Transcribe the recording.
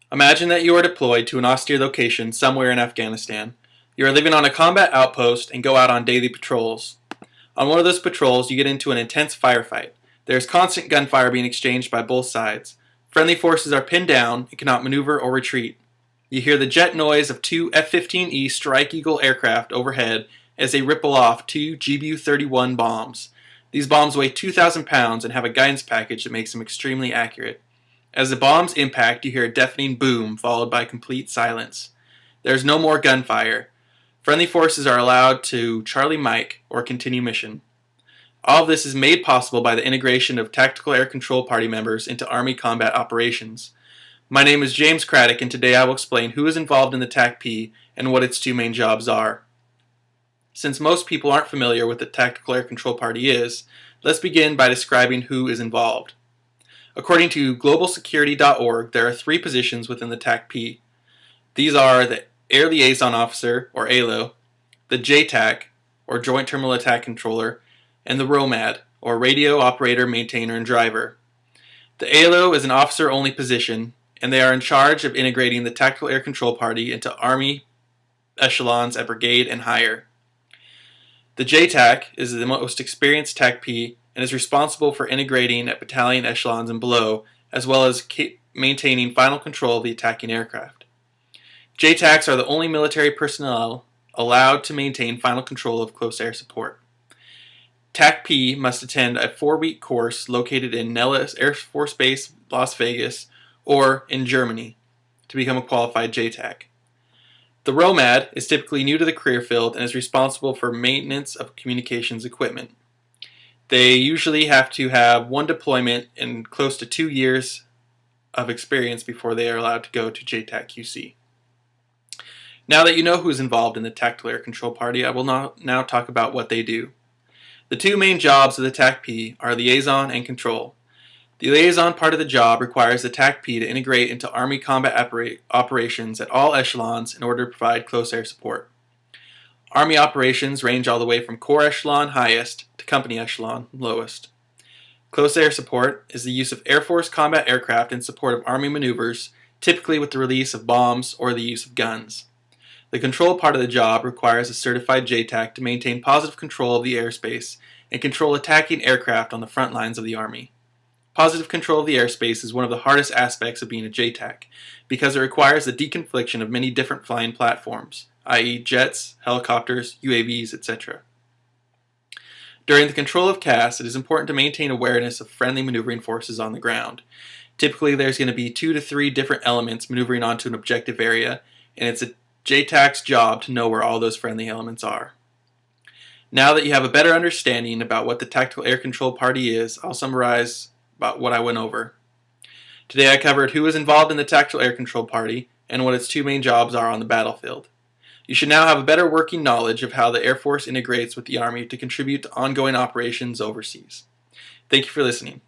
Imagine that you are deployed to an austere location somewhere in Afghanistan. You are living on a combat outpost and go out on daily patrols. On one of those patrols, you get into an intense firefight. There is constant gunfire being exchanged by both sides. Friendly forces are pinned down and cannot maneuver or retreat. You hear the jet noise of two F-15E Strike Eagle aircraft overhead as they ripple off two GBU-31 bombs. These bombs weigh 2,000 pounds and have a guidance package that makes them extremely accurate. As the bombs impact, you hear a deafening boom followed by complete silence. There is no more gunfire. Friendly forces are allowed to Charlie Mike or continue mission. All of this is made possible by the integration of Tactical Air Control Party members into Army combat operations. My name is James Craddick, and today I will explain who is involved in the TACP and what its two main jobs are. Since most people aren't familiar with what the Tactical Air Control Party is, let's begin by describing who is involved. According to globalsecurity.org, there are three positions within the TACP. These are the Air Liaison Officer, or ALO, the JTAC, or Joint Terminal Attack Controller, and the ROMAD, or Radio Operator, Maintainer, and Driver. The ALO is an officer-only position, and they are in charge of integrating the Tactical Air Control Party into Army echelons at brigade and higher. The JTAC is the most experienced TACP and is responsible for integrating at battalion echelons and below, as well as maintaining final control of the attacking aircraft. JTACs are the only military personnel allowed to maintain final control of close air support. TACP must attend a 4-week course located in Nellis Air Force Base, Las Vegas, or in Germany to become a qualified JTAC. The ROMAD is typically new to the career field and is responsible for maintenance of communications equipment. They usually have to have one deployment and close to 2 years of experience before they are allowed to go to JTAC QC. Now that you know who is involved in the Tactical Air Control Party, I will now talk about what they do. The two main jobs of the TACP are liaison and control. The liaison part of the job requires the TACP to integrate into Army combat operations at all echelons in order to provide close air support. Army operations range all the way from Corps Echelon highest to Company Echelon lowest. Close air support is the use of Air Force combat aircraft in support of Army maneuvers, typically with the release of bombs or the use of guns. The control part of the job requires a certified JTAC to maintain positive control of the airspace and control attacking aircraft on the front lines of the Army. Positive control of the airspace is one of the hardest aspects of being a JTAC because it requires the deconfliction of many different flying platforms, i.e. jets, helicopters, UAVs, etc. During the control of CAS, it is important to maintain awareness of friendly maneuvering forces on the ground. Typically, there's going to be 2 to 3 different elements maneuvering onto an objective area, and it's a JTAC's job to know where all those friendly elements are. Now that you have a better understanding about what the Tactical Air Control Party is, I'll summarize about what I went over. Today I covered who is involved in the Tactical Air Control Party and what its two main jobs are on the battlefield. You should now have a better working knowledge of how the Air Force integrates with the Army to contribute to ongoing operations overseas. Thank you for listening.